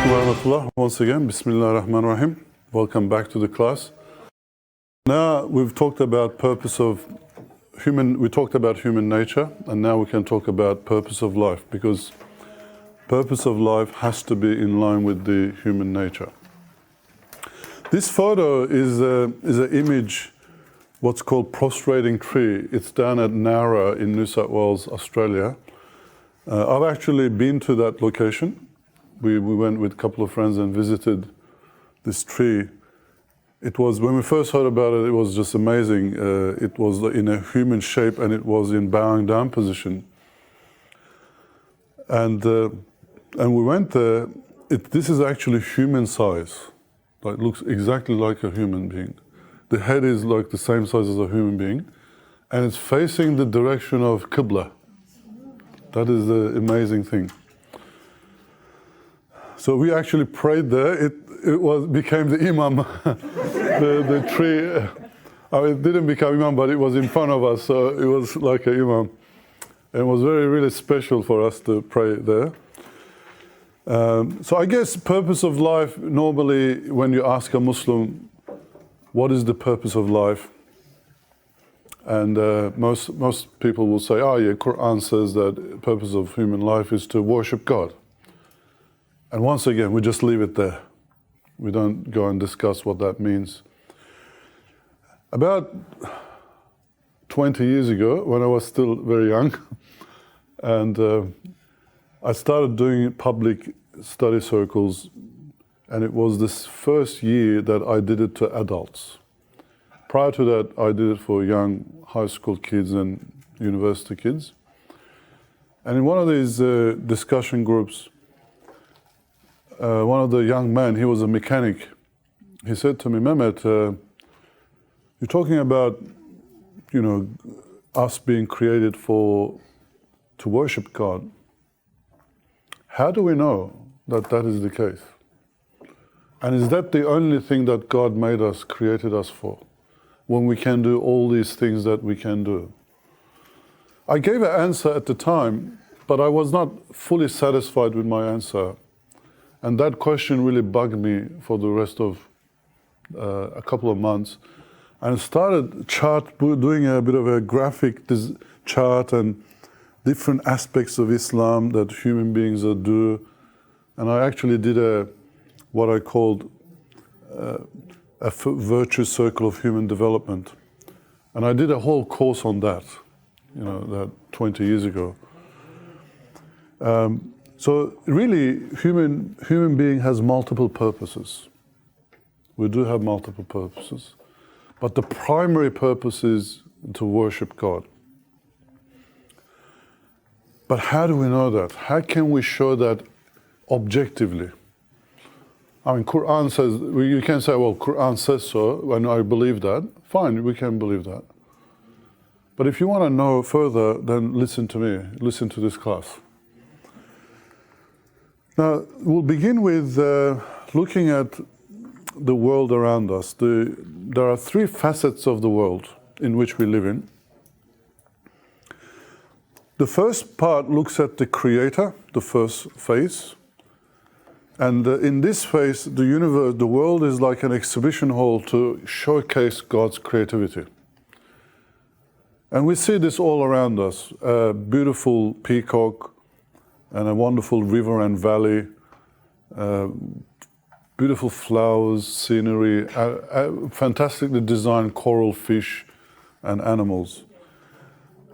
alaikum wa rahmatullah. Once again, Bismillahirrahmanirrahim. Welcome back to the class. Now we've talked about we talked about human nature, and now we can talk about purpose of life, because purpose of life has to be in line with the human nature. This photo is an image, what's called prostrating tree. It's down at Nowra in New South Wales, Australia. I've actually been to that location. We went with a couple of friends and visited this tree. It was, when we first heard about it, it was just amazing. It was in a human shape and it was in bowing down position. And we went there. This is actually human size. It looks exactly like a human being. The head is like the same size as a human being, and it's facing the direction of Qibla. That is the amazing thing. So we actually prayed there. It became the imam, the tree. It didn't become imam, but it was in front of us, so it was like an imam. And it was really special for us to pray there. So I guess purpose of life, normally when you ask a Muslim, what is the purpose of life? And most people will say, oh yeah, Quran says that the purpose of human life is to worship God. And once again, we just leave it there. We don't go and discuss what that means. About 20 years ago, when I was still very young, and I started doing public study circles, and it was this first year that I did it to adults. Prior to that, I did it for young high school kids and university kids. And in one of these discussion groups, one of the young men, he was a mechanic, he said to me, Mehmet, you're talking about, us being created to worship God. How do we know that that is the case? And is that the only thing that God made us, created us for, when we can do all these things that we can do? I gave an answer at the time, but I was not fully satisfied with my answer. And that question really bugged me for the rest of a couple of months. And I started doing a bit of a graphic chart and different aspects of Islam that human beings do. And I actually did what I called a virtue circle of human development. And I did a whole course on that, that 20 years ago. So really, human being has multiple purposes. We do have multiple purposes. But the primary purpose is to worship God. But how do we know that? How can we show that objectively? I mean, Quran says, you can say, well, Quran says so, and I believe that. Fine, we can believe that. But if you want to know further, then listen to me, listen to this class. Now, we'll begin with looking at the world around us. There are three facets of the world in which we live in. The first part looks at the Creator, the first phase. And in this phase, the universe, the world is like an exhibition hall to showcase God's creativity. And we see this all around us. A beautiful peacock and a wonderful river and valley, beautiful flowers, scenery, fantastically designed coral fish and animals.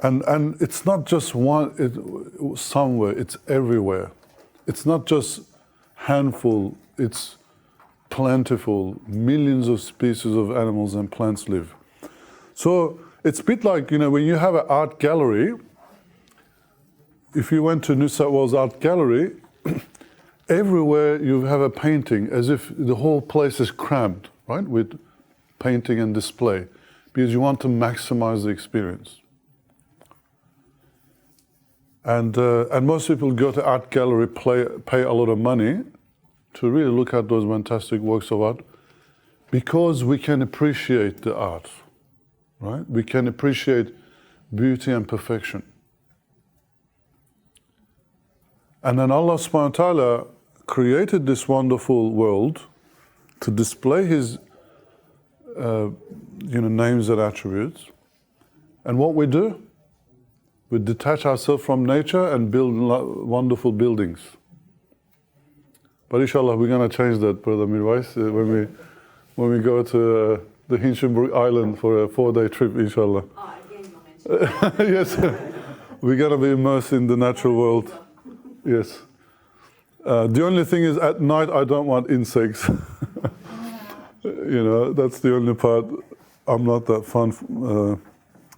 And it's not just somewhere, it's everywhere. It's not just handful, it's plentiful. Millions of species of animals and plants live. So it's a bit like, when you have an art gallery, if you went to New South Wales Art Gallery, everywhere you have a painting, as if the whole place is crammed, right, with painting and display, because you want to maximize the experience. And most people go to art gallery, pay a lot of money to really look at those fantastic works of art, because we can appreciate the art, right? We can appreciate beauty and perfection. And then Allah subhanahu wa ta'ala created this wonderful world to display His names and attributes. And what we do? We detach ourselves from nature and build wonderful buildings. But inshallah, we're going to change that, Brother Mirwais, when we go to the Hinchinbrook Island for a 4-day trip, inshallah. Oh, again, you mentioned. Yes, we're going to be immersed in the natural world. Yes. The only thing is, at night, I don't want insects. That's the only part I'm not that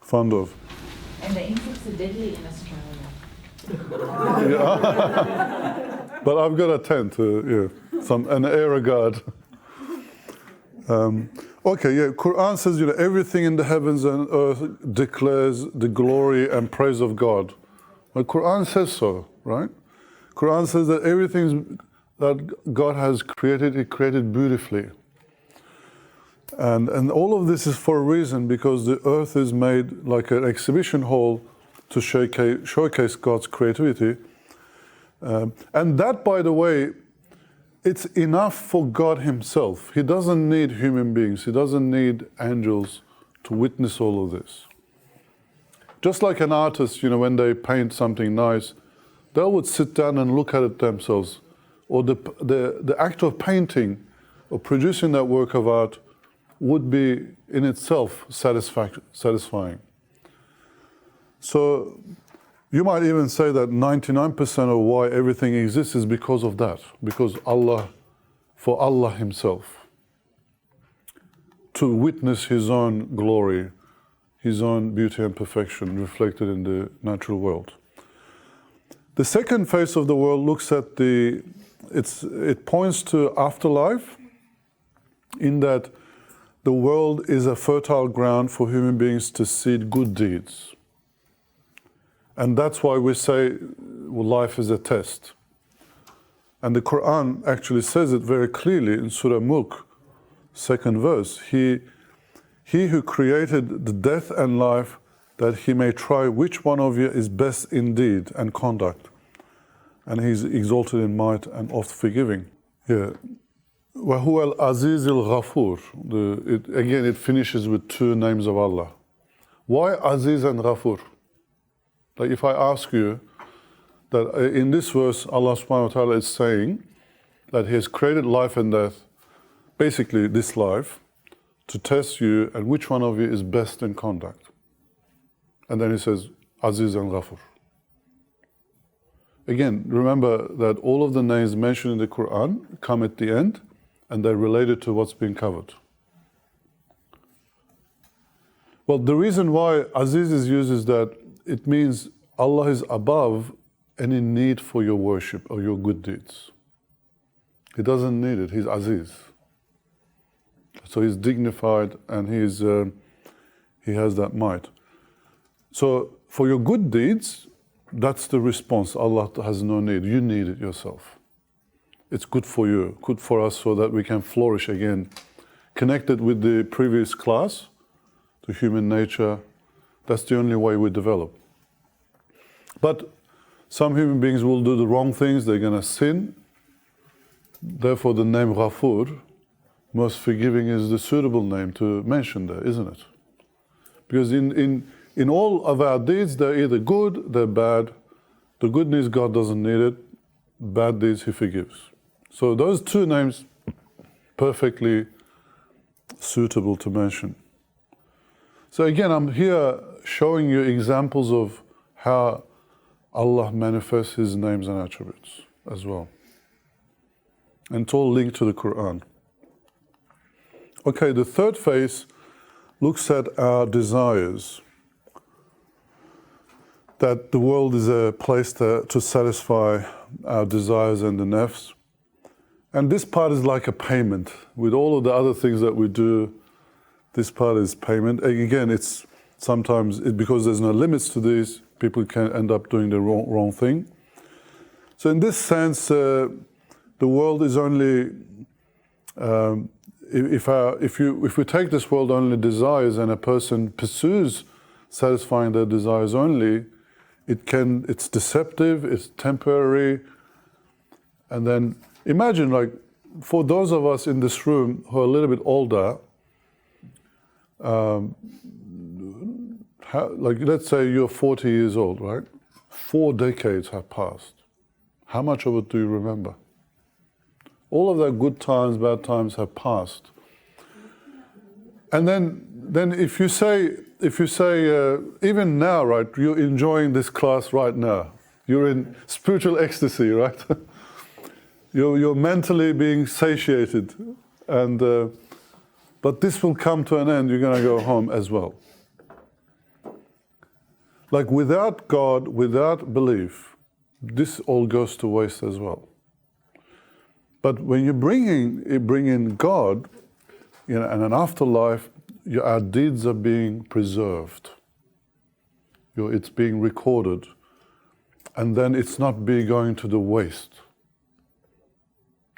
fond of. And the insects are deadly in Australia. Yeah. But I've got a tent, an air guard. Quran says, everything in the heavens and earth declares the glory and praise of God. Well, Quran says so, right? Quran says that everything that God has created, He created beautifully. And all of this is for a reason, because the earth is made like an exhibition hall to showcase God's creativity. And that, by the way, it's enough for God Himself. He doesn't need human beings. He doesn't need angels to witness all of this. Just like an artist, when they paint something nice, they would sit down and look at it themselves. Or the act of painting or producing that work of art would be in itself satisfying. So you might even say that 99% of why everything exists is because of that, because for Allah Himself, to witness His own glory, His own beauty and perfection reflected in the natural world. The second face of the world looks at it points to afterlife, in that the world is a fertile ground for human beings to seed good deeds. And that's why we say life is a test. And the Quran actually says it very clearly in Surah Mulk, 2nd verse. He who created the death and life, that He may try which one of you is best in deed and conduct. And He's exalted in might and oft forgiving. Yeah. وَهُوَ الْعَزِيزُ الْغَفُورُ. Again, it finishes with two names of Allah. Why Aziz and Ghafur? Like if I ask you that in this verse, Allah subhanahu wa ta'ala is saying that He has created life and death, basically this life, to test you and which one of you is best in conduct. And then He says, Aziz and Ghafur. Again, remember that all of the names mentioned in the Quran come at the end, and they're related to what's being covered. Well, the reason why Aziz is used is that it means Allah is above any need for your worship or your good deeds. He doesn't need it. He's Aziz. So He's dignified, and He has that might. So for your good deeds, that's the response. Allah has no need. You need it yourself. It's good for you, good for us, so that we can flourish again. Connected with the previous class, to human nature, that's the only way we develop. But some human beings will do the wrong things, they're going to sin. Therefore the name Ghafur, most forgiving, is the suitable name to mention there, isn't it? Because in all of our deeds, they're either good, they're bad. The good deeds, God doesn't need it. Bad deeds, He forgives. So those two names, perfectly suitable to mention. So again, I'm here showing you examples of how Allah manifests His names and attributes as well. And it's all linked to the Quran. Okay, the third phase looks at our desires. That the world is a place to satisfy our desires and the nafs. And this part is like a payment. With all of the other things that we do, this part is payment. Again, it's sometimes, because there's no limits to these, people can end up doing the wrong thing. So in this sense, the world is only, if we take this world only desires, and a person pursues satisfying their desires only, it's deceptive, it's temporary, and then Imagine, like, for those of us in this room who are a little bit older, like, let's say you're 40 years old, right? 4 decades have passed. How much of it do you remember? All of that good times, bad times have passed. And then if you say, even now, right, you're enjoying this class right now. You're in spiritual ecstasy, right? You're mentally being satiated, and but this will come to an end. You're going to go home as well. Like, without God, without belief, this all goes to waste as well. But when you bring in God, you know, and an afterlife, our deeds are being preserved. It's being recorded, and then it's not going to the waste.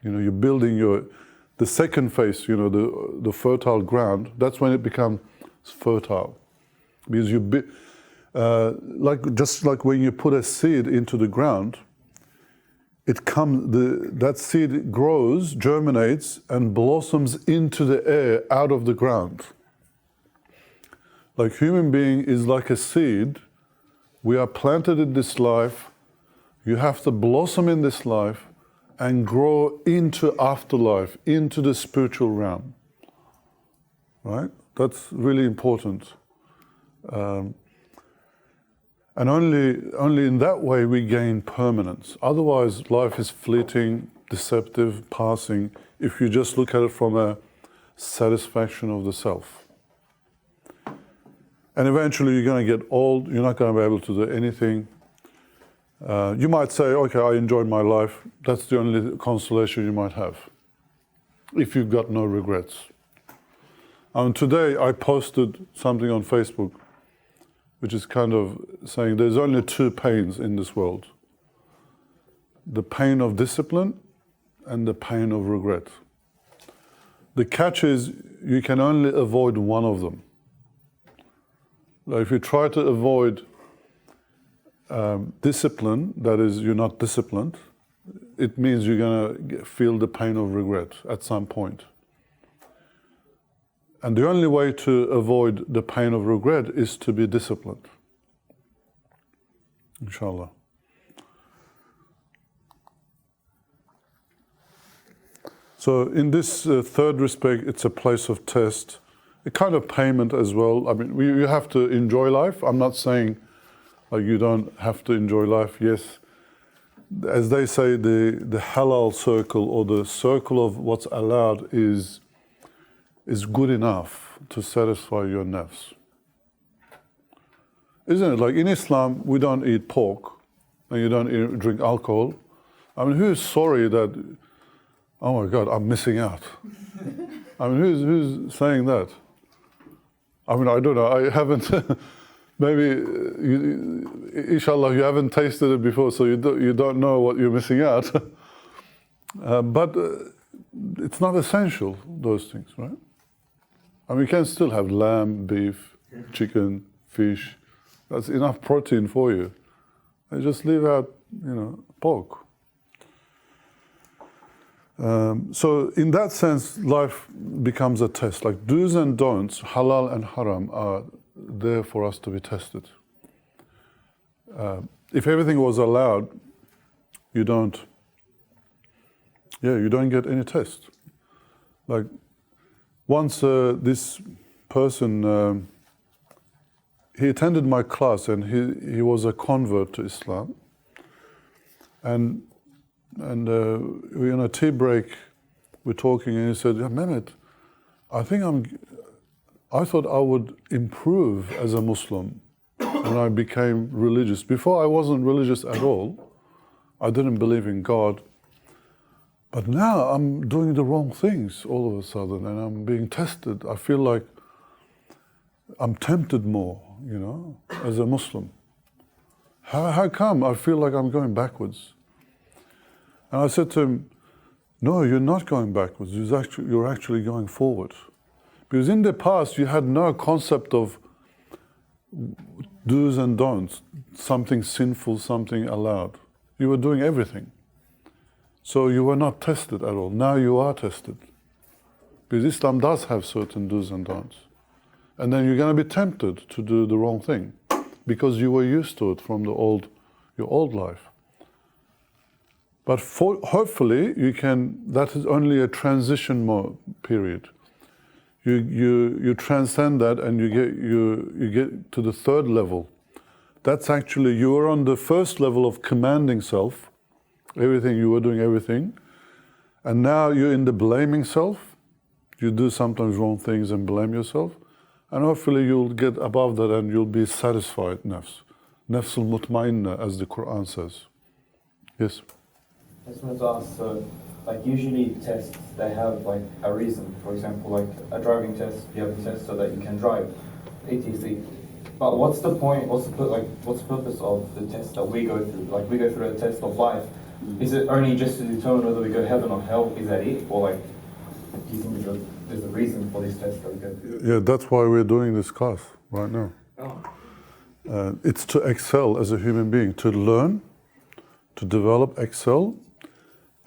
You know, you're building the second phase, you know, the fertile ground. That's when it becomes fertile, because just like when you put a seed into the ground, that seed grows, germinates, and blossoms into the air out of the ground. Like, human being is like a seed. We are planted in this life. You have to blossom in this life and grow into afterlife, into the spiritual realm. Right? That's really important. And only in that way we gain permanence. Otherwise, life is fleeting, deceptive, passing, if you just look at it from a satisfaction of the self. And eventually you're going to get old, you're not going to be able to do anything. You might say, okay, I enjoyed my life. That's the only consolation you might have, if you've got no regrets. Today I posted something on Facebook, which is kind of saying there's only 2 pains in this world: the pain of discipline and the pain of regret. The catch is you can only avoid one of them. Like, if you try to avoid discipline, that is, you're not disciplined, it means you're going to feel the pain of regret at some point. And the only way to avoid the pain of regret is to be disciplined. Inshallah. So in this third respect, it's a place of test, a kind of payment as well. I mean, you have to enjoy life. I'm not saying like you don't have to enjoy life. Yes, as they say, the halal circle, or the circle of what's allowed, is good enough to satisfy your nafs. Isn't it? Like, in Islam, we don't eat pork, and you don't drink alcohol. I mean, who's sorry that, oh my God, I'm missing out? I mean, who's saying that? I mean, I don't know. I haven't, maybe, inshallah, you haven't tasted it before, so you don't know what you're missing out. But it's not essential, those things, right? I mean, you can still have lamb, beef, chicken, fish. That's enough protein for you. And just leave out, pork. So in that sense, life becomes a test. Like, do's and don'ts, halal and haram, are there for us to be tested. If everything was allowed, you don't get any test. Like, once this person, he attended my class, and he was a convert to Islam. And we on a tea break, we're talking, and he said, "Yeah, Mehmet, I thought I would improve as a Muslim when I became religious. Before, I wasn't religious at all. I didn't believe in God. But now I'm doing the wrong things all of a sudden, and I'm being tested. I feel like I'm tempted more, as a Muslim. How come I feel like I'm going backwards?" And I said to him, "No, you're not going backwards. You're actually going forward. Because in the past, you had no concept of do's and don'ts, something sinful, something allowed. You were doing everything. So you were not tested at all. Now you are tested. Because Islam does have certain do's and don'ts. And then you're going to be tempted to do the wrong thing because you were used to it from your old life. But hopefully that is only a transition period. You transcend that and you get to the third level. That's actually, you were on the first level of commanding self, everything, you were doing everything. And now you're in the blaming self. You do sometimes wrong things and blame yourself. And hopefully you'll get above that and you'll be satisfied, nafs. Nafs al-mutmainna, as the Quran says. Yes? I just wanted to ask, so like usually tests, they have like a reason. For example, like a driving test, you have a test so that you can drive, etc. But what's the point, what's the purpose of the test that we go through? Like we go through a test of life. Is it only just to determine whether we go heaven or hell? Is that it? Or like, do you think there's a reason for this test that we go through? Yeah, that's why we're doing this class right now. Oh. It's to excel as a human being, to learn, to develop, excel,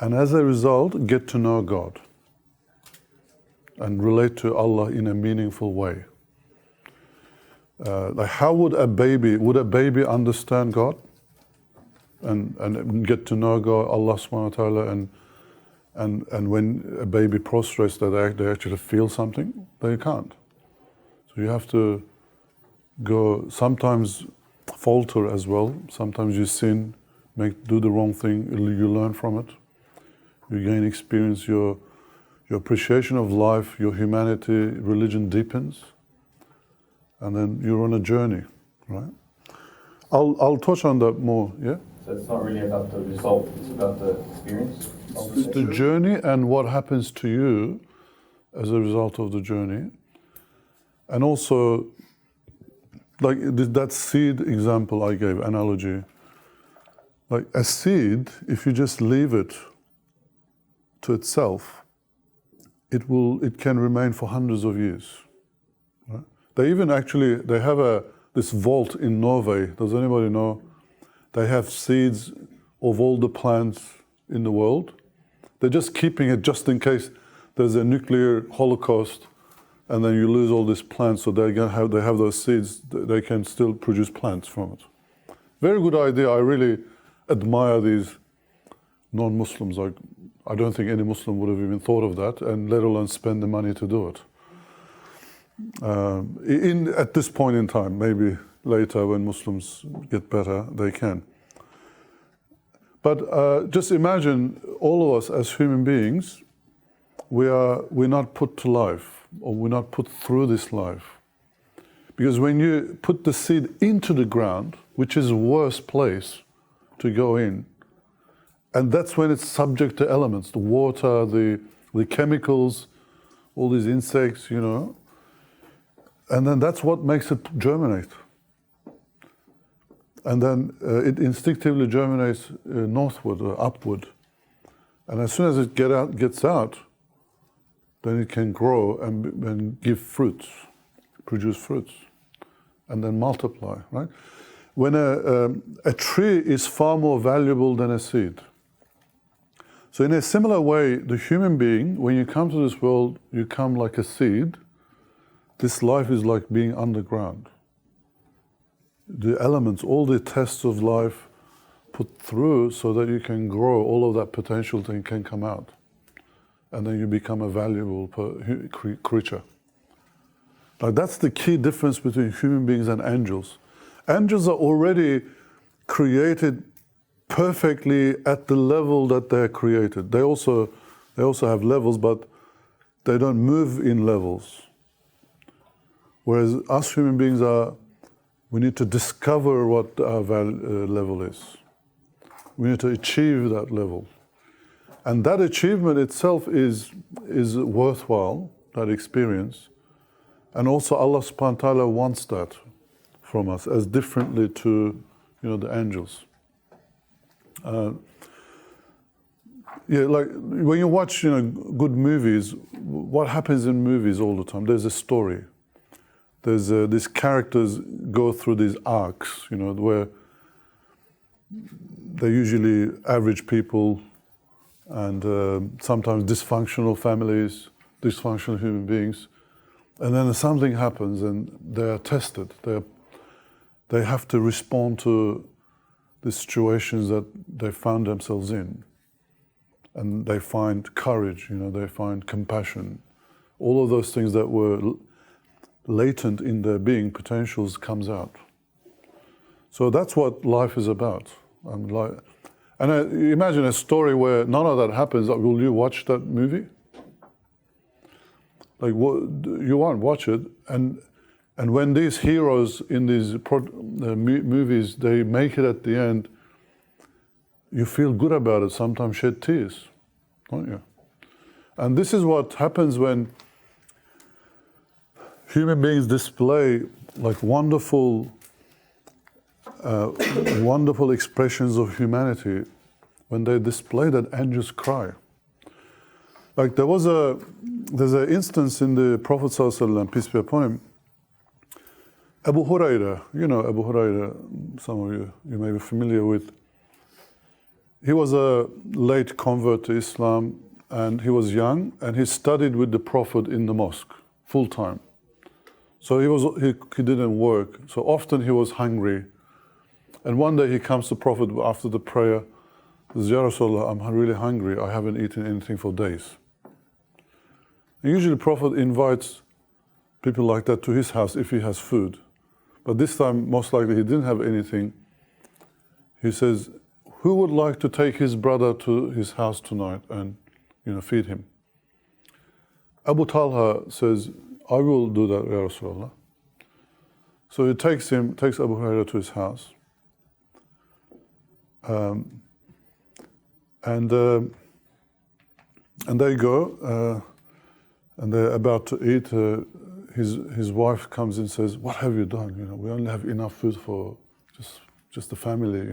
and as a result, get to know God and relate to Allah in a meaningful way. Like how would a baby understand God and get to know God, Allah subhanahu wa ta'ala, and when a baby prostrates that they actually feel something? They can't. So you have to go, sometimes falter as well, sometimes you sin, do the wrong thing, you learn from it. You gain experience, your appreciation of life, your humanity, religion deepens, and then you're on a journey, right? I'll touch on that more, yeah? So it's not really about the result, it's about the experience? It's the journey and what happens to you as a result of the journey. And also, like that seed example I gave, analogy, like a seed, if you just leave it to itself, it can remain for hundreds of years. Right? They have this vault in Norway. Does anybody know? They have seeds of all the plants in the world. They're just keeping it just in case there's a nuclear holocaust and then you lose all these plants, so they have those seeds, they can still produce plants from it. Very good idea. I really admire these non-Muslims. I don't think any Muslim would have even thought of that, and let alone spend the money to do it. At this point in time, maybe later when Muslims get better, they can. But just imagine all of us as human beings, we're not put to life, or we're not put through this life. Because when you put the seed into the ground, which is the worst place to go in, and that's when it's subject to elements, the water, the chemicals, all these insects, and then that's what makes it germinate. And then it instinctively germinates northward or upward. And as soon as it gets out, then it can grow and give fruits, produce fruits, and then multiply, right? When a tree is far more valuable than a seed. So in a similar way, the human being, when you come to this world, you come like a seed. This life is like being underground. The elements, all the tests of life put through so that you can grow, all of that potential thing can come out. And then you become a valuable creature. Now that's the key difference between human beings and angels. Angels are already created perfectly at the level that they're created. They also have levels, but they don't move in levels. Whereas us human beings we need to discover what our level is. We need to achieve that level. And that achievement itself is worthwhile, that experience. And also Allah subhanahu wa ta'ala wants that from us, as differently to the angels. Like when you watch good movies, what happens in movies all the time? There's a story. There's these characters go through these arcs, where they're usually average people, and sometimes dysfunctional families, dysfunctional human beings. And then something happens and they are tested. They have to respond to the situations that they found themselves in. And they find courage, they find compassion. All of those things that were latent in their being, potentials, comes out. So that's what life is about. And imagine a story where none of that happens. Will you watch that movie? Like, you won't watch it. And when these heroes in these movies, they make it at the end, you feel good about it, sometimes shed tears, don't you? And this is what happens when human beings display like wonderful expressions of humanity. When they display that, angels cry. Like there's an instance in the Prophet ﷺ, peace be upon him. Abu Huraira, Abu Huraira, some of you may be familiar with. He was a late convert to Islam, and he was young, and he studied with the Prophet in the mosque, full time. So he didn't work, so often he was hungry. And one day he comes to Prophet after the prayer, says, Ya Rasulullah, I'm really hungry, I haven't eaten anything for days. And usually Prophet invites people like that to his house if he has food. But this time, most likely he didn't have anything. He says, who would like to take his brother to his house tonight and feed him? Abu Talha says, I will do that, Ya Rasulullah. So he takes Abu Hurairah to his house. And they go, and they're about to eat. His wife comes in and says, what have you done? We only have enough food for just the family,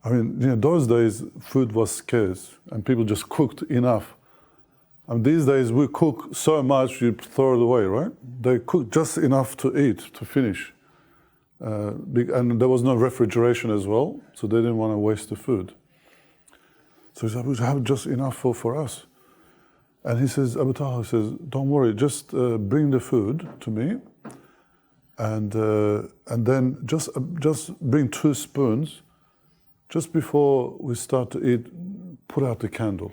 I mean, those days food was scarce and people just cooked enough. And these days we cook so much you throw it away, right? They cook just enough to eat, to finish. And there was no refrigeration as well, so they didn't want to waste the food. So he said, we have just enough for us. And he says, Abu Talha says, don't worry, just bring the food to me, and then just bring 2 spoons. Just before we start to eat, put out the candle.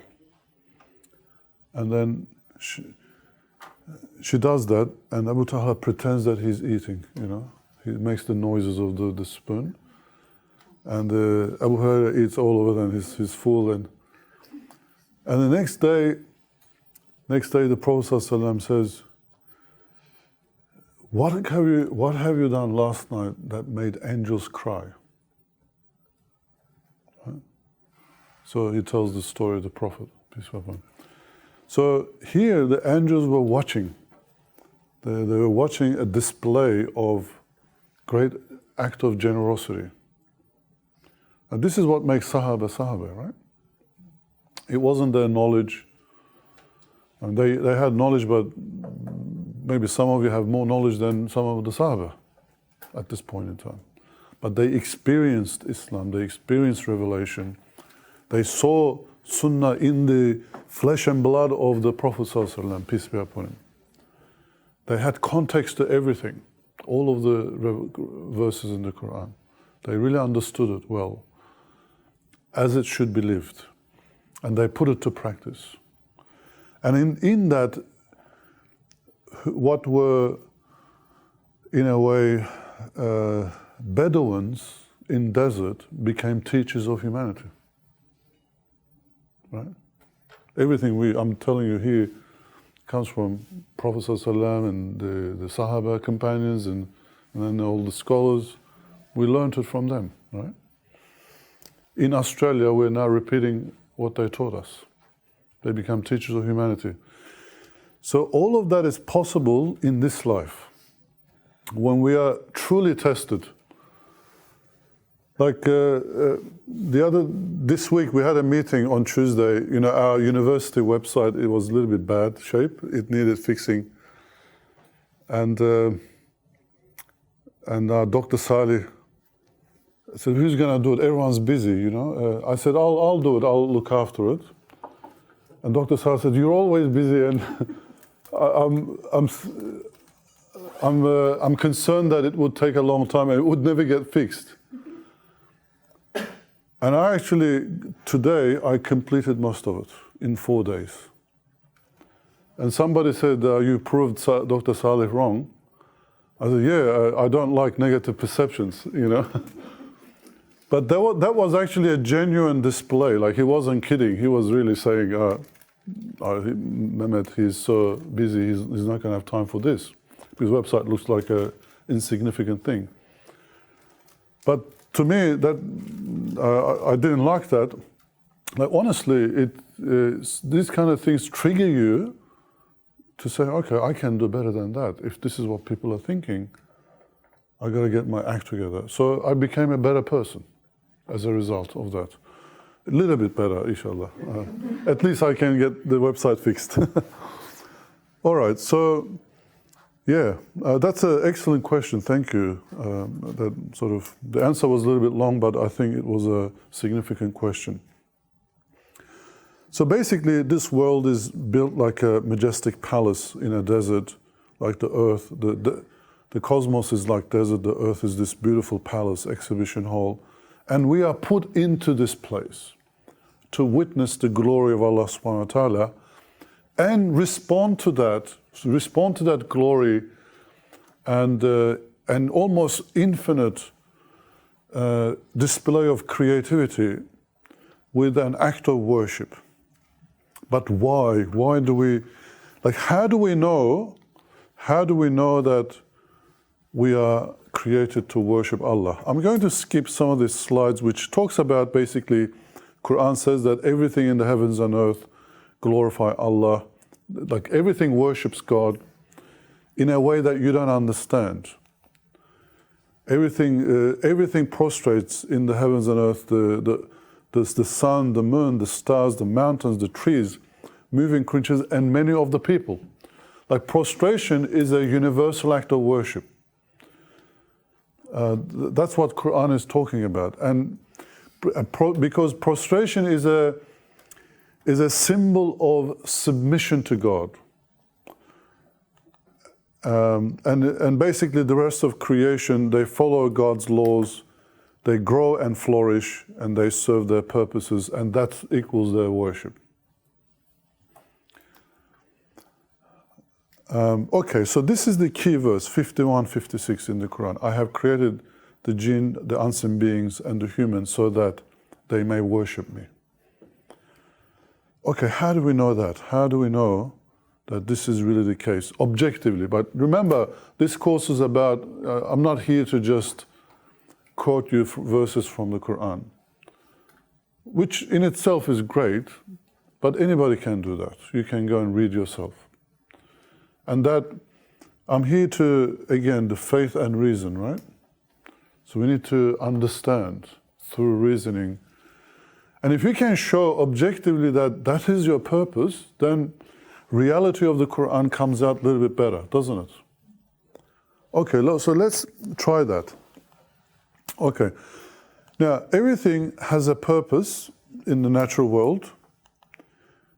And then she does that, and Abu Talha pretends that he's eating, He makes the noises of the spoon. And Abu Hurairah eats all of it, and he's full. And the next day the Prophet ﷺ says, what have you done last night that made angels cry? Right? So he tells the story of the Prophet, peace be upon him. So here the angels were watching. They were watching a display of great act of generosity. And this is what makes Sahaba, right? It wasn't their knowledge. And they had knowledge, but maybe some of you have more knowledge than some of the Sahaba at this point in time. But they experienced Islam, they experienced revelation. They saw Sunnah in the flesh and blood of the Prophet ﷺ, peace be upon him. They had context to everything, all of the verses in the Quran. They really understood it well, as it should be lived. And they put it to practice. And in that, what were, in a way, Bedouins in desert became teachers of humanity. Right? Everything I'm telling you here comes from Prophet ﷺ and the Sahaba companions and then all the scholars. We learned it from them, right? In Australia, we're now repeating what they taught us. They become teachers of humanity. So all of that is possible in this life when we are truly tested. Like this week we had a meeting on Tuesday. Our university website, it was a little bit bad shape. It needed fixing. And Dr. Salih I said, who's going to do it? Everyone's busy, you know. I said, I'll do it. I'll look after it. And Dr. Ozalp said, you're always busy, and I'm concerned that it would take a long time and it would never get fixed. And I actually, today, I completed most of it in 4 days. And somebody said, you proved Dr. Salih wrong. I said, yeah, I don't like negative perceptions, you know. But that was actually a genuine display. Like, he wasn't kidding. He was really saying, Mehmet, he's so busy, he's not going to have time for this. His website looks like an insignificant thing. But to me, that I didn't like that. Like, honestly, these kind of things trigger you to say, okay, I can do better than that. If this is what people are thinking, I got to get my act together. So I became a better person as a result of that. A little bit better, inshallah. At least I can get the website fixed. All right, so yeah, that's an excellent question. Thank you. The answer was a little bit long, but I think it was a significant question. So basically, this world is built like a majestic palace in a desert, like the earth. The cosmos is like desert, the earth is this beautiful palace, exhibition hall. And we are put into this place to witness the glory of Allah subhanahu wa ta'ala and respond to that glory and almost infinite display of creativity with an act of worship. But why? Why do we, like, how do we know that we are created to worship Allah? I'm going to skip some of these slides, which talks about basically, Quran says that everything in the heavens and earth glorify Allah. Like, everything worships God in a way that you don't understand. Everything prostrates in the heavens and earth, the sun, the moon, the stars, the mountains, the trees, moving creatures, and many of the people. Like, prostration is a universal act of worship. That's what Quran is talking about. And because prostration is a symbol of submission to God. And basically the rest of creation, they follow God's laws, they grow and flourish, and they serve their purposes, and that equals their worship. Okay, so this is the key verse, 51, 56 in the Quran. I have created the jinn, the unseen beings, and the humans so that they may worship me. Okay, how do we know that? How do we know that this is really the case, objectively? But remember, this course is about, I'm not here to just quote you verses from the Quran, which in itself is great, but anybody can do that. You can go and read yourself. And that, I'm here to, again, the faith and reason, right? So we need to understand through reasoning. And if you can show objectively that that is your purpose, then reality of the Quran comes out a little bit better, doesn't it? Okay, so let's try that. Okay, now everything has a purpose in the natural world.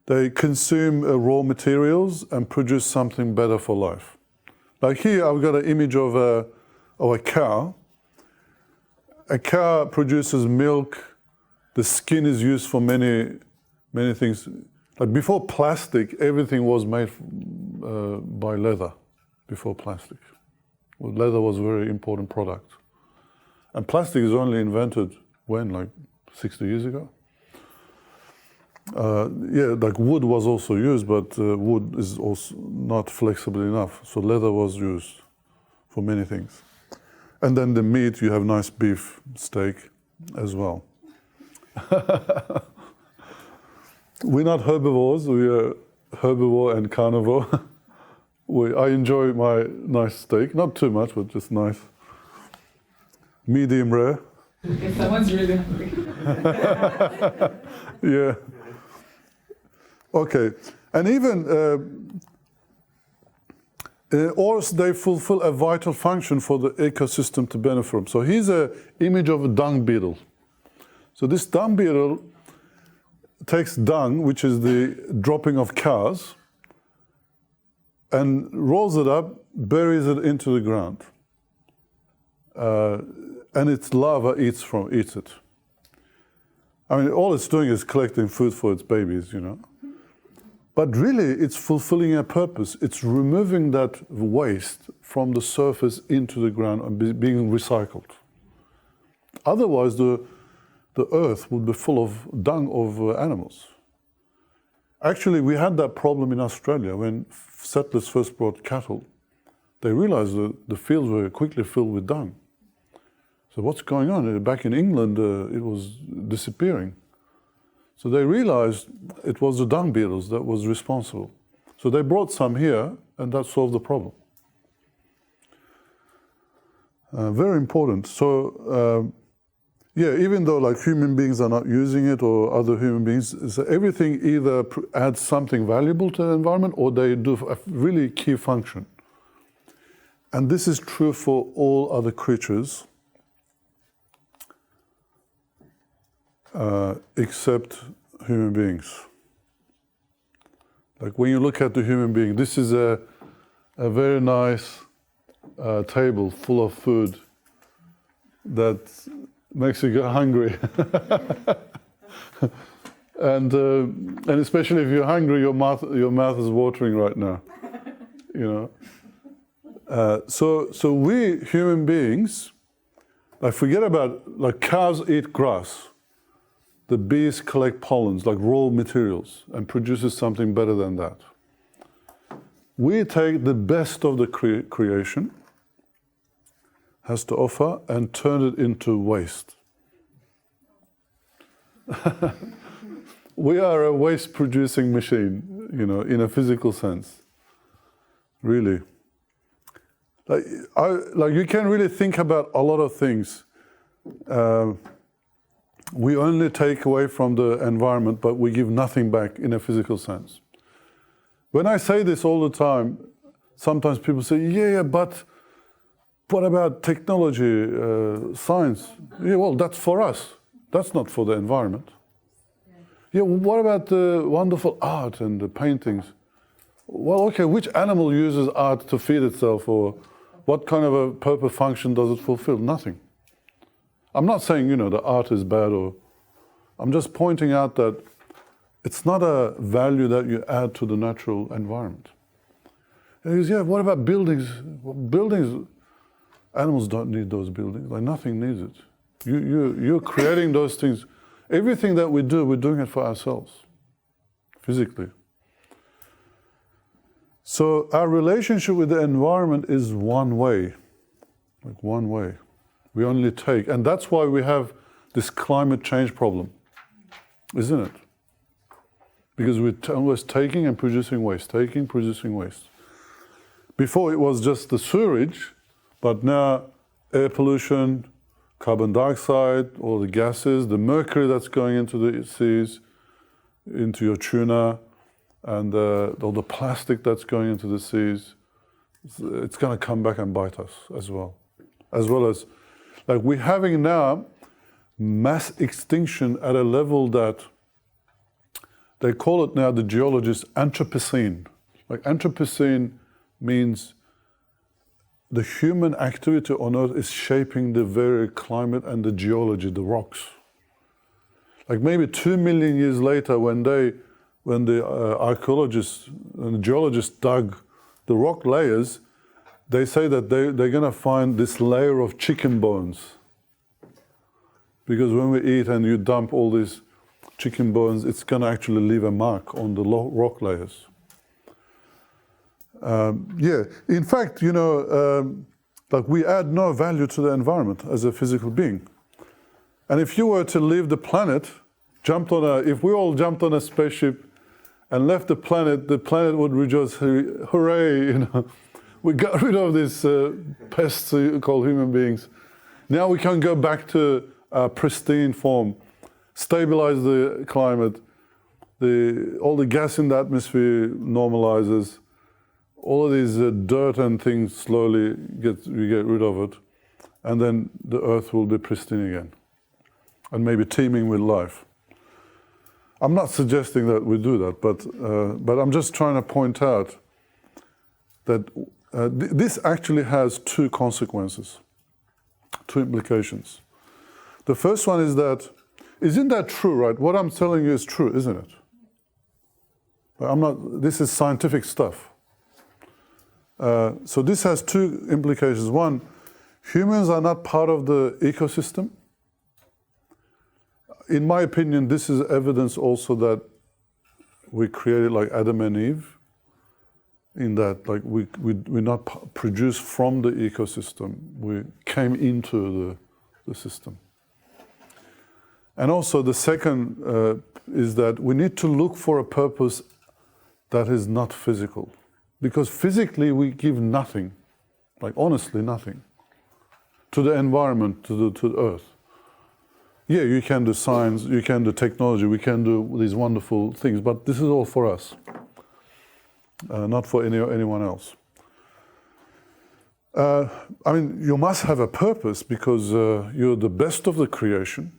They consume raw materials and produce something better for life. Like here, I've got an image of a cow. A cow produces milk. The skin is used for many things. Like before plastic, everything was made by leather. Before plastic, well, leather was a very important product. And plastic is only invented when, like 60 years ago. Yeah, like wood was also used, but wood is also not flexible enough. So leather was used for many things. And then the meat, you have nice beef steak as well. We're not herbivores, we are herbivore and carnivore. I enjoy my nice steak, not too much, but just nice. Medium rare. If someone's really hungry. Yeah. Okay, and even or they fulfill a vital function for the ecosystem to benefit from. So here's an image of a dung beetle. So this dung beetle takes dung, which is the dropping of cows, and rolls it up, buries it into the ground. And its larva eats it. I mean, all it's doing is collecting food for its babies, you know. But really, it's fulfilling a purpose. It's removing that waste from the surface into the ground and being recycled. Otherwise, the earth would be full of dung of animals. Actually, we had that problem in Australia when settlers first brought cattle. They realized that the fields were quickly filled with dung. So what's going on? Back in England, it was disappearing. So they realized it was the dung beetles that was responsible. So they brought some here, and that solved the problem. Very important. So, yeah, even though like human beings are not using it or other human beings, so everything either adds something valuable to the environment or they do a really key function. And this is true for all other creatures except human beings. Like when you look at the human being, this is a very nice table full of food that makes you go hungry. and especially if you're hungry, your mouth is watering right now. You know. So we human beings, like forget about, like cows eat grass. The bees collect pollens, like raw materials, and produces something better than that. We take the best of the creation has to offer and turn it into waste. We are a waste-producing machine, you know, in a physical sense. Really. Like you can really think about a lot of things. We only take away from the environment, but we give nothing back in a physical sense. When I say this all the time, sometimes people say, yeah, but what about technology, science? Yeah, well, that's for us. That's not for the environment. Yeah, well, what about the wonderful art and the paintings? Well, okay, which animal uses art to feed itself, or what kind of a purpose function does it fulfill? Nothing. I'm not saying, you know, the art is bad, or I'm just pointing out that it's not a value that you add to the natural environment. And he goes, yeah, what about buildings? Well, buildings, animals don't need those buildings. Like nothing needs it. You're creating those things. Everything that we do, we're doing it for ourselves, physically. So our relationship with the environment is one way, like one way. We only take, and that's why we have this climate change problem, isn't it? Because we're always taking and producing waste, taking, producing waste. Before it was just the sewage, but now air pollution, carbon dioxide, all the gases, the mercury that's going into the seas, into your tuna, and all the plastic that's going into the seas, it's going to come back and bite us as well as like we're having now mass extinction at a level that they call it now, the geologists, Anthropocene. Like Anthropocene means the human activity on Earth is shaping the very climate and the geology, the rocks. Like maybe 2 million years later, when the archaeologists and geologists dug the rock layers, they say that they're going to find this layer of chicken bones. Because when we eat and you dump all these chicken bones, it's going to actually leave a mark on the rock layers. Yeah, in fact, you know, like we add no value to the environment as a physical being. And if you were to leave the planet, if we all jumped on a spaceship and left the planet would rejoice, hooray, you know. We got rid of these pests called human beings. Now we can go back to pristine form, stabilize the climate, all the gas in the atmosphere normalizes, all of these dirt and things slowly we get rid of it, and then the earth will be pristine again, and maybe teeming with life. I'm not suggesting that we do that, but I'm just trying to point out that this actually has two consequences, two implications. The first one is that, isn't that true, right? What I'm telling you is true, isn't it? This is scientific stuff. So this has two implications. One, humans are not part of the ecosystem. In my opinion, this is evidence also that we created like Adam and Eve, in that like we're not produced from the ecosystem. We came into the system. And also the second is that we need to look for a purpose that is not physical. Because physically we give nothing, like honestly nothing, to the environment, to the earth. Yeah, you can do science, you can do technology, we can do these wonderful things, but this is all for us, not for anyone else. I mean, you must have a purpose because you're the best of the creation.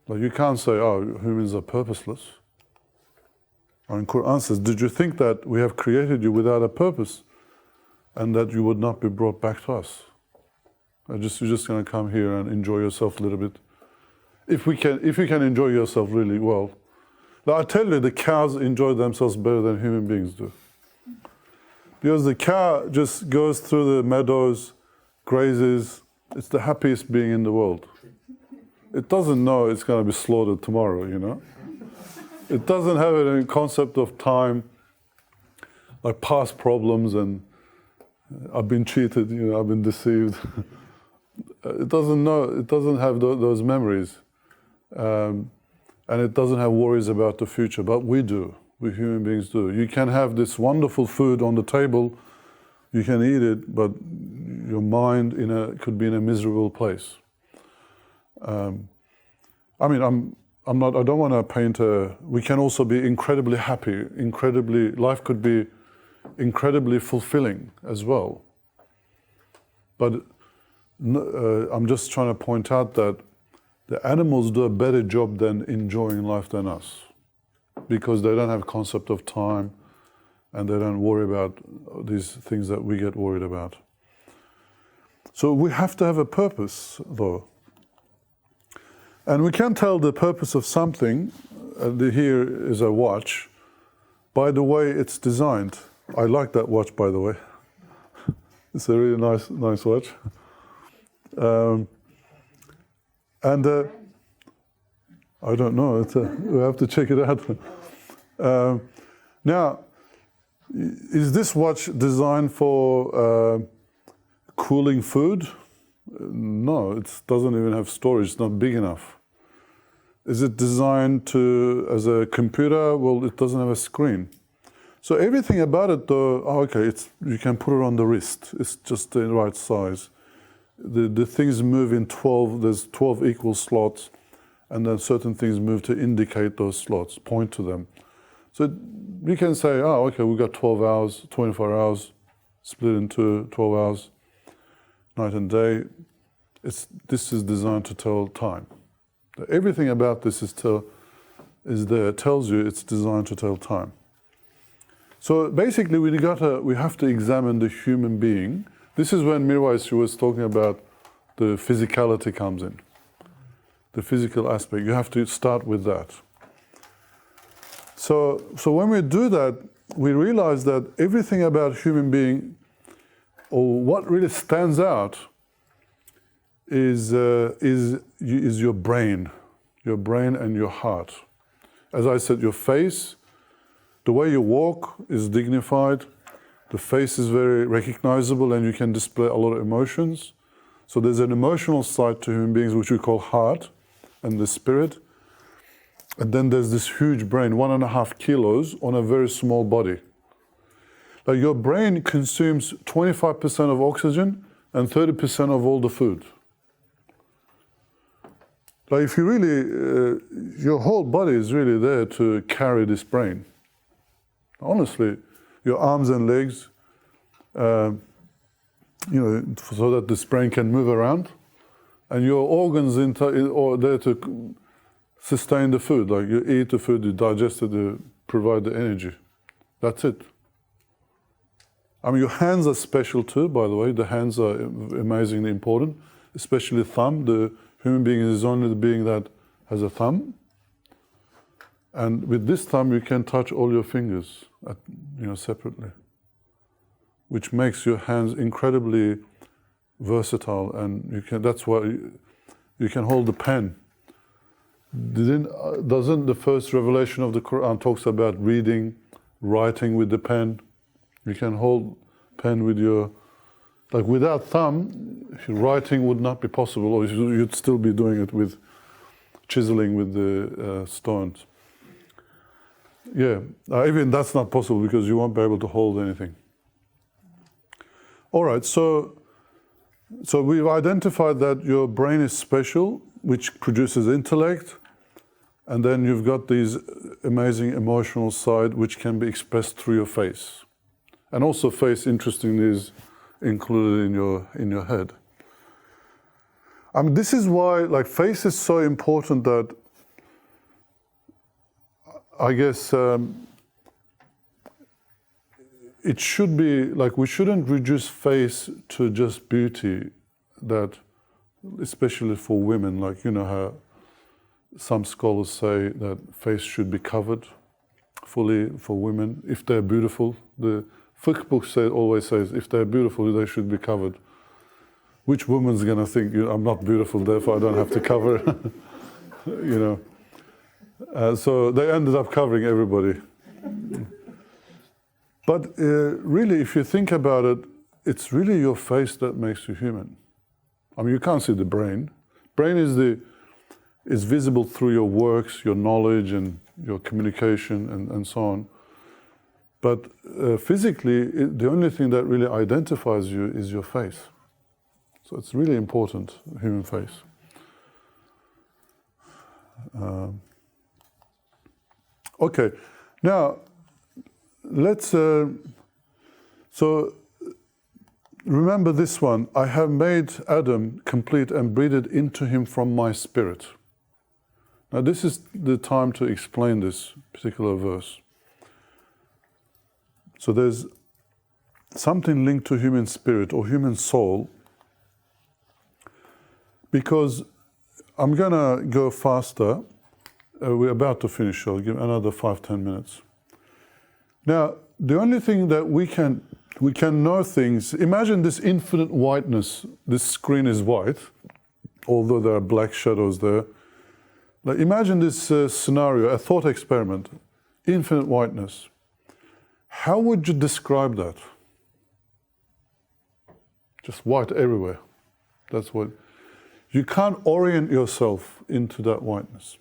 Like you can't say, oh, humans are purposeless. I mean, Quran says, did you think that we have created you without a purpose and that you would not be brought back to us? You're just going to come here and enjoy yourself a little bit. If you can enjoy yourself really well. Now, I tell you, the cows enjoy themselves better than human beings do. Because the cow just goes through the meadows, grazes. It's the happiest being in the world. It doesn't know it's going to be slaughtered tomorrow, you know. It doesn't have any concept of time, like past problems and I've been cheated, you know, I've been deceived. It doesn't know, it doesn't have those memories. And it doesn't have worries about the future, but we do, we human beings do. You can have this wonderful food on the table, you can eat it, but your mind could be in a miserable place. I mean, I don't want to paint we can also be incredibly happy, life could be incredibly fulfilling as well. But I'm just trying to point out that the animals do a better job than enjoying life than us, because they don't have concept of time and they don't worry about these things that we get worried about. So we have to have a purpose, though. And we can tell the purpose of something. Here is a watch. By the way it's designed. I like that watch, by the way. It's a really nice watch. I don't know. We have to check it out. Now, is this watch designed for cooling food? No, it doesn't even have storage. It's not big enough. Is it designed as a computer? Well, it doesn't have a screen. So everything about it, though, you can put it on the wrist. It's just the right size. The things move in 12, there's 12 equal slots, and then certain things move to indicate those slots, point to them. So we can say, we've got 12 hours, 24 hours, split into 12 hours, night and day. This is designed to tell time. Everything about this tells you it's designed to tell time. So basically, we have to examine the human being. This is when Mirwais was talking about the physicality comes in, the physical aspect. You have to start with that. So when we do that, we realize that everything about human being, or what really stands out, is your brain and your heart. As I said, your face, the way you walk is dignified. The face is very recognizable and you can display a lot of emotions. So there's an emotional side to human beings which we call heart and the spirit. And then there's this huge brain, 1.5 kilos on a very small body. Like your brain consumes 25% of oxygen and 30% of all the food. Like if you really, your whole body is really there to carry this brain. Honestly, your arms and legs, so that this brain can move around, and your organs are there to sustain the food. Like you eat the food, you digest it, you provide the energy. That's it. I mean, your hands are special too, by the way. The hands are amazingly important, especially thumb. The human being is only the being that has a thumb. And with this thumb, you can touch all your fingers, separately, which makes your hands incredibly versatile. And that's why you can hold the pen. Doesn't the first revelation of the Quran talks about reading, writing with the pen? You can hold pen with without thumb, writing would not be possible, or you'd still be doing it with chiseling with the stones. Yeah, even that's not possible because you won't be able to hold anything. All right, so we've identified that your brain is special, which produces intellect, and then you've got these amazing emotional side which can be expressed through your face. And also face, interestingly, is included in your head. I mean, this is why face is so important that I guess it should be we shouldn't reduce face to just beauty, that especially for women, how some scholars say that face should be covered fully for women if they're beautiful. The fiqh book always says if they're beautiful, they should be covered. Which woman's going to think, I'm not beautiful, therefore I don't have to cover, so they ended up covering everybody. But really, if you think about it, it's really your face that makes you human. I mean, you can't see the brain. Brain is visible through your works, your knowledge, and your communication, and so on. But physically, the only thing that really identifies you is your face. So it's really important, human face. Okay, now let's. So remember this one. I have made Adam complete and breathed into him from my spirit. Now this is the time to explain this particular verse. So there's something linked to human spirit or human soul, because I'm going to go faster. We're about to finish, so I'll give another 5-10 minutes. Now, the only thing that we can know things, imagine this infinite whiteness. This screen is white, although there are black shadows there. Imagine this scenario, a thought experiment, infinite whiteness. How would you describe that? Just white everywhere. That's what. You can't orient yourself into that whiteness.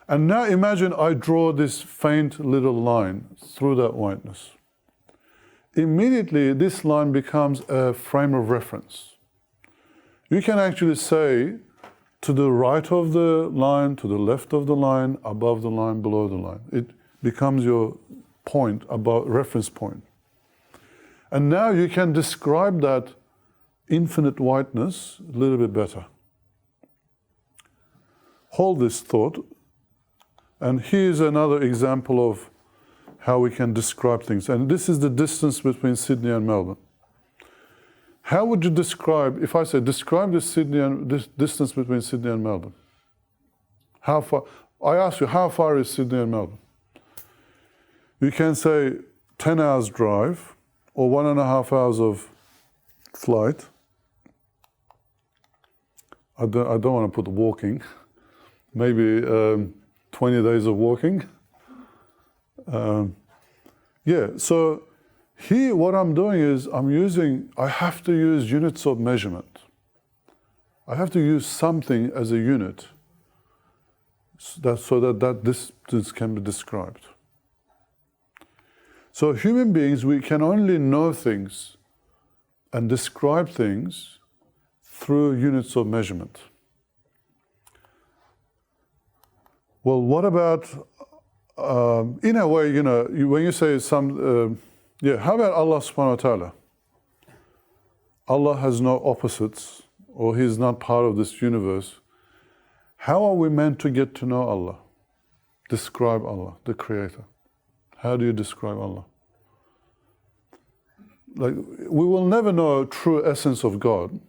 And now imagine I draw this faint little line through that whiteness. Immediately, this line becomes a frame of reference. You can actually say to the right of the line, to the left of the line, above the line, below the line. It becomes your point, about reference point. And now you can describe that infinite whiteness a little bit better. Hold this thought, and here's another example of how we can describe things. And this is the distance between Sydney and Melbourne. How would you describe, if I say describe this distance between Sydney and Melbourne? How far? I ask you, how far is Sydney and Melbourne? You can say 10 hours drive or 1.5 hours of flight. I don't want to put walking. Maybe 20 days of walking. So here what I'm doing is I have to use units of measurement. I have to use something as a unit so that distance can be described. So human beings, we can only know things and describe things through units of measurement. Well, what about, in a way, when you say Yeah, how about Allah subhanahu wa ta'ala? Allah has no opposites, or He's not part of this universe. How are we meant to get to know Allah? Describe Allah, the Creator. How do you describe Allah? Like, we will never know true essence of God,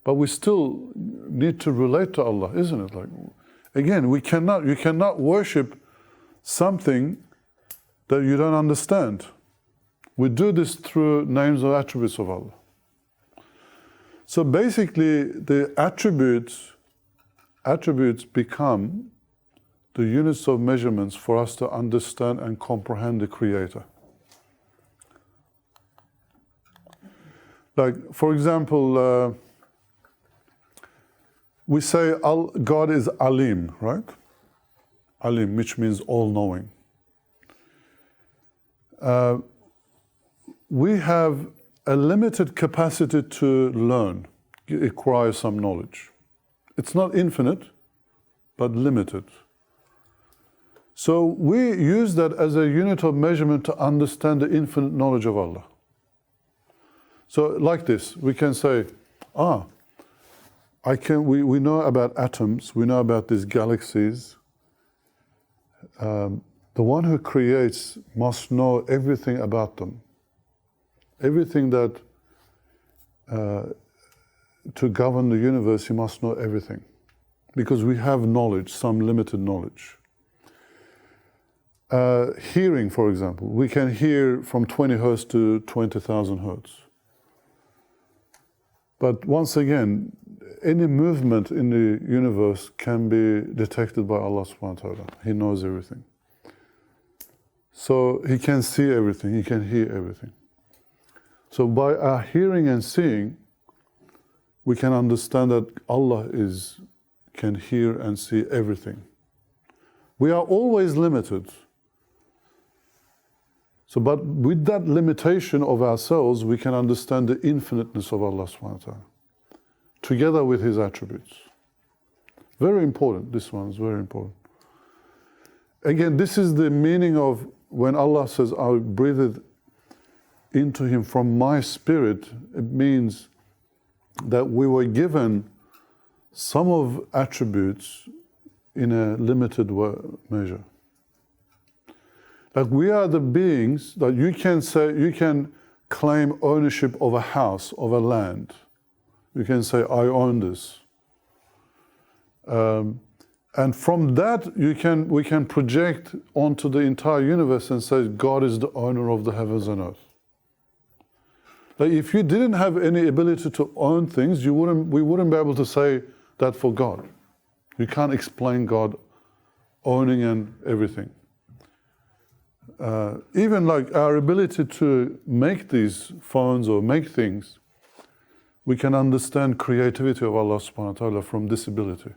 but we still need to relate to Allah, isn't it? Like, again, you cannot worship something that you don't understand. We do this through names or attributes of Allah. So basically, the attributes become the units of measurements for us to understand and comprehend the Creator. Like, for example, we say God is Alim, right? Alim, which means all-knowing. We have a limited capacity to learn, acquire some knowledge. It's not infinite, but limited. So we use that as a unit of measurement to understand the infinite knowledge of Allah. So like this, we can say, we know about atoms, we know about these galaxies. The one who creates must know everything about them. Everything that, to govern the universe, He must know everything. Because we have knowledge, some limited knowledge. Hearing, for example, we can hear from 20 hertz to 20,000 hertz. But once again, any movement in the universe can be detected by Allah subhanahu wa ta'ala. He knows everything. So He can see everything, He can hear everything. So by our hearing and seeing, we can understand that Allah can hear and see everything. We are always limited. So, but with that limitation of ourselves, we can understand the infiniteness of Allah subhanahu wa ta'ala, together with His attributes. Very important, this one is very important. Again, this is the meaning of when Allah says, I breathed into him from my spirit. It means that we were given some of attributes in a limited measure. Like we are the beings that you can claim ownership of a house, of a land. You can say, I own this. And from that, we can project onto the entire universe and say, God is the owner of the heavens and earth. Like if you didn't have any ability to own things, we wouldn't be able to say that for God. You can't explain God owning and everything. Even like our ability to make these phones or make things, we can understand creativity of Allah subhanahu wa ta'ala from this ability.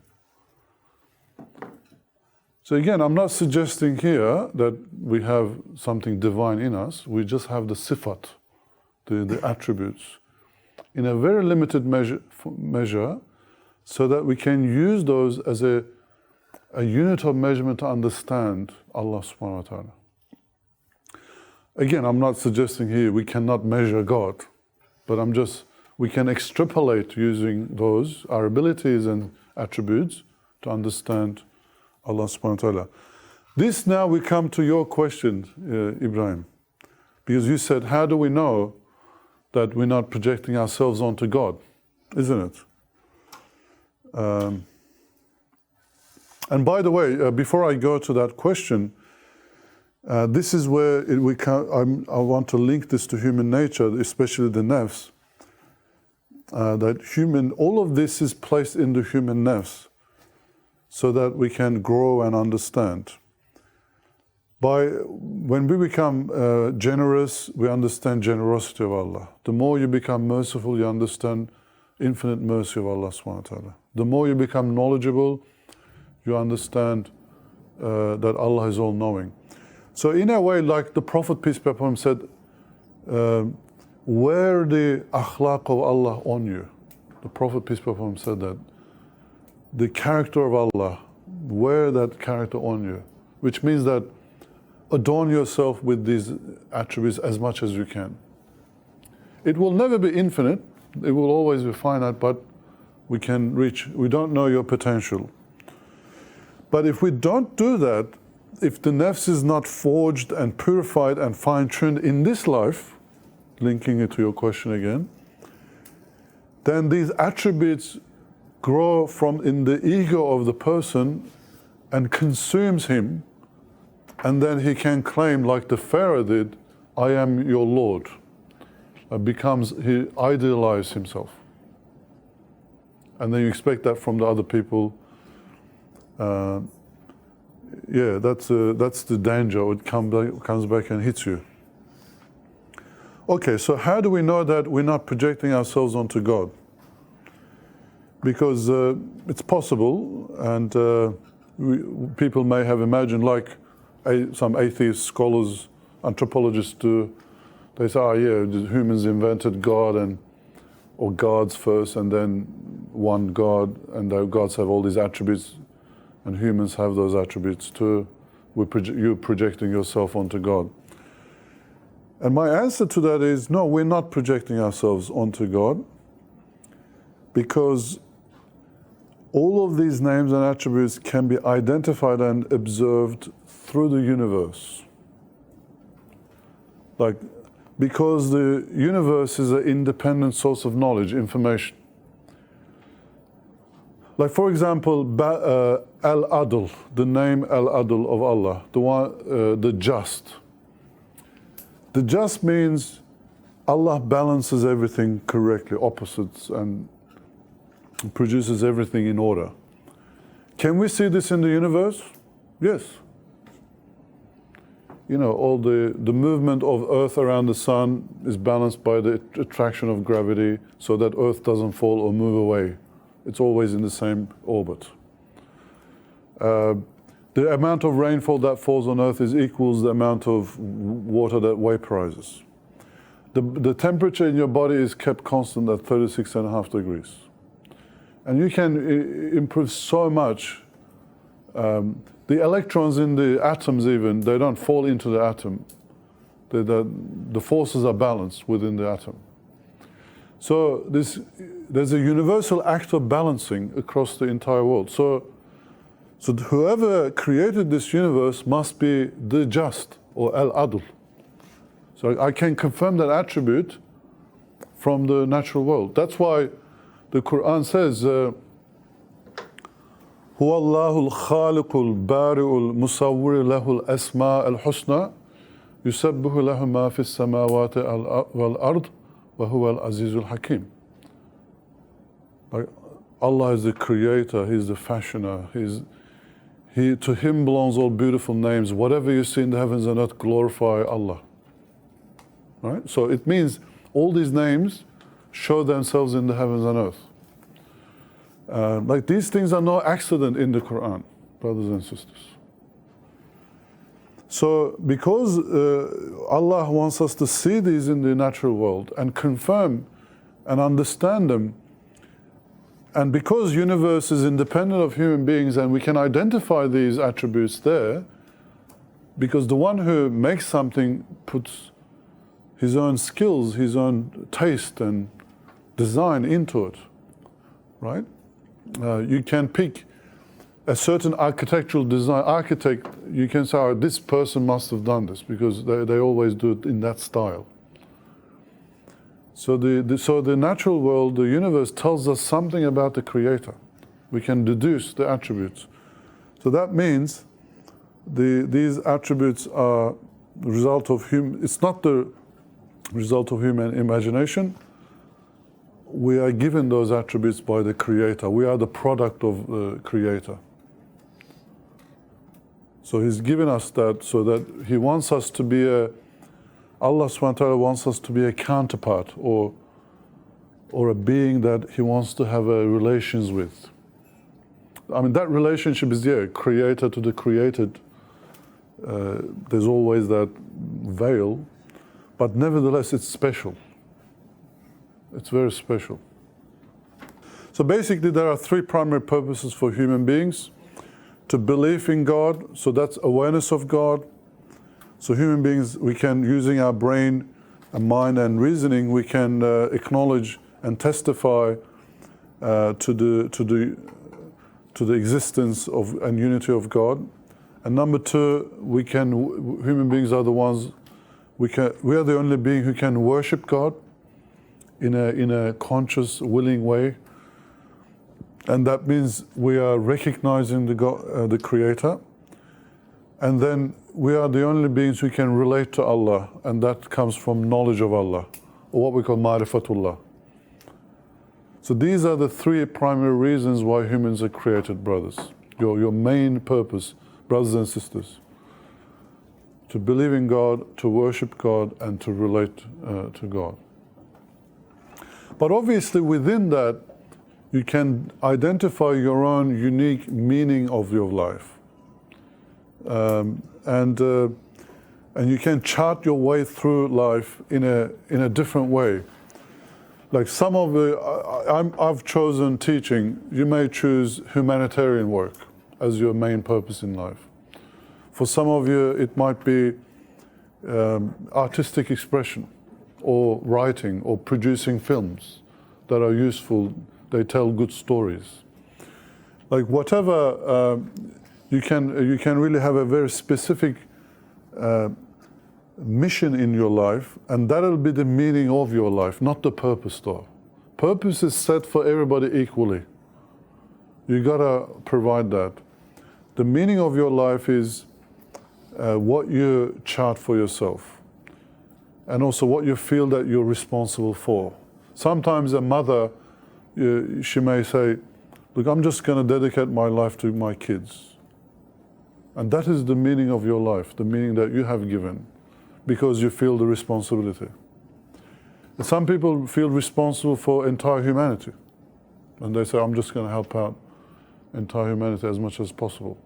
So again, I'm not suggesting here that we have something divine in us. We just have the sifat, the attributes, in a very limited measure, so that we can use those as a unit of measurement to understand Allah subhanahu wa ta'ala. Again, I'm not suggesting here we cannot measure God, but we can extrapolate using those, our abilities and attributes, to understand Allah subhanahu wa ta'ala. This now we come to your question, Ibrahim, because you said, how do we know that we're not projecting ourselves onto God, isn't it? And by the way, before I go to that question, this is where I want to link this to human nature, especially the nafs. All of this is placed in the human nafs, so that we can grow and understand. When we become generous, we understand generosity of Allah. The more you become merciful, you understand infinite mercy of Allah subhanahu wa ta'ala. The more you become knowledgeable, you understand that Allah is all-knowing. So in a way, like the Prophet, peace be upon him, said, wear the akhlaq of Allah on you. The Prophet, peace be upon him, said that. The character of Allah, wear that character on you. Which means that adorn yourself with these attributes as much as you can. It will never be infinite, it will always be finite, but we don't know your potential. But if we don't do that, if the nafs is not forged and purified and fine-tuned in this life, linking it to your question again, then these attributes grow from in the ego of the person and consumes him, and then he can claim, like the Pharaoh did, I am your Lord. He idealizes himself. And then you expect that from the other people. That's the danger. It comes back and hits you. Okay, so how do we know that we're not projecting ourselves onto God? Because it's possible, and people may have imagined, like some atheist scholars, anthropologists do. They say, the humans invented God or gods first, and then one God, and the gods have all these attributes, and humans have those attributes too. You're projecting yourself onto God. And my answer to that is, no, we're not projecting ourselves onto God, because all of these names and attributes can be identified and observed through the universe. Because the universe is an independent source of knowledge, information. Like, for example, Al-Adl, the name Al-Adl of Allah, the just. The just means Allah balances everything correctly, opposites, and produces everything in order. Can we see this in the universe? Yes. All the movement of Earth around the sun is balanced by the attraction of gravity, so that Earth doesn't fall or move away. It's always in the same orbit. The amount of rainfall that falls on Earth equals the amount of water that vaporizes. The temperature in your body is kept constant at 36.5 degrees. And you can improve so much. The electrons in the atoms even, they don't fall into the atom. The forces are balanced within the atom. So there's a universal act of balancing across the entire world. So whoever created this universe must be the just, or Al-Adl. So I can confirm that attribute from the natural world. That's why the Quran says, هو الله الخالق البارئ المصور له الأسماء الحسنى يسبح له ما في السماوات والأرض وهو العزيز الحكيم. Allah is the creator, He's the fashioner, to Him belongs all beautiful names. Whatever you see in the heavens and earth, glorify Allah. Right? So it means all these names show themselves in the heavens and earth. These things are no accident in the Quran, brothers and sisters. So because Allah wants us to see these in the natural world and confirm and understand them, and because universe is independent of human beings and we can identify these attributes there, because the one who makes something puts his own skills, his own taste and design into it, right? You can pick a certain architectural design. Architect, you can say, this person must have done this, because they always do it in that style. So the natural world, the universe, tells us something about the Creator. We can deduce the attributes. So that means these attributes are the result of it's not the result of human imagination. We are given those attributes by the Creator. We are the product of the Creator. So He's given us that so that He wants us to be Allah subhanahu wa ta'ala wants us to be a counterpart or a being that He wants to have relations with. I mean, that relationship is, Creator to the created. There's always that veil, but nevertheless it's special. It's very special. So basically there are three primary purposes for human beings: to believe in God, so that's awareness of God, So human beings, we can, using our brain and mind and reasoning, we can acknowledge and testify to the existence of and unity of God. And number two, human beings are the ones, we are the only being who can worship God in a conscious, willing way. And that means we are recognizing the Creator. And then we are the only beings who can relate to Allah, and that comes from knowledge of Allah, or what we call ma'rifatullah. So these are the three primary reasons why humans are created, brothers. Your main purpose, brothers and sisters. To believe in God, to worship God, and to relate to God. But obviously within that, you can identify your own unique meaning of your life. And you can chart your way through life in a different way. Like some of I've chosen teaching. You may choose humanitarian work as your main purpose in life. For some of you, it might be artistic expression, or writing, or producing films that are useful. They tell good stories. Like whatever. You can really have a very specific mission in your life, and that'll be the meaning of your life, not the purpose though. Purpose is set for everybody equally. You gotta provide that. The meaning of your life is what you chart for yourself, and also what you feel that you're responsible for. Sometimes a mother, she may say, look, I'm just gonna dedicate my life to my kids. And that is the meaning of your life, the meaning that you have given, because you feel the responsibility. And some people feel responsible for entire humanity. And they say, I'm just going to help out entire humanity as much as possible.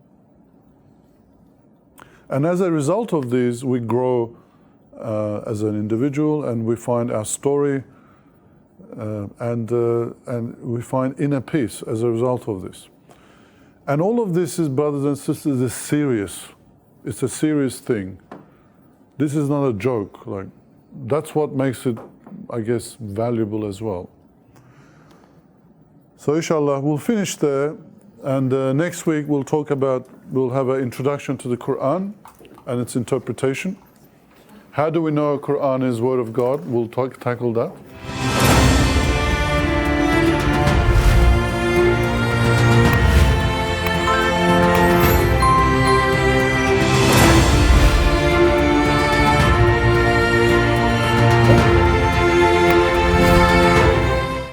And as a result of these, we grow as an individual, and we find our story, and we find inner peace as a result of this. And all of this is, brothers and sisters, is serious. It's a serious thing. This is not a joke. Like, that's what makes it, I guess, valuable as well. So inshallah, we'll finish there. And next week we'll have an introduction to the Quran and its interpretation. How do we know Quran is Word of God? We'll tackle that.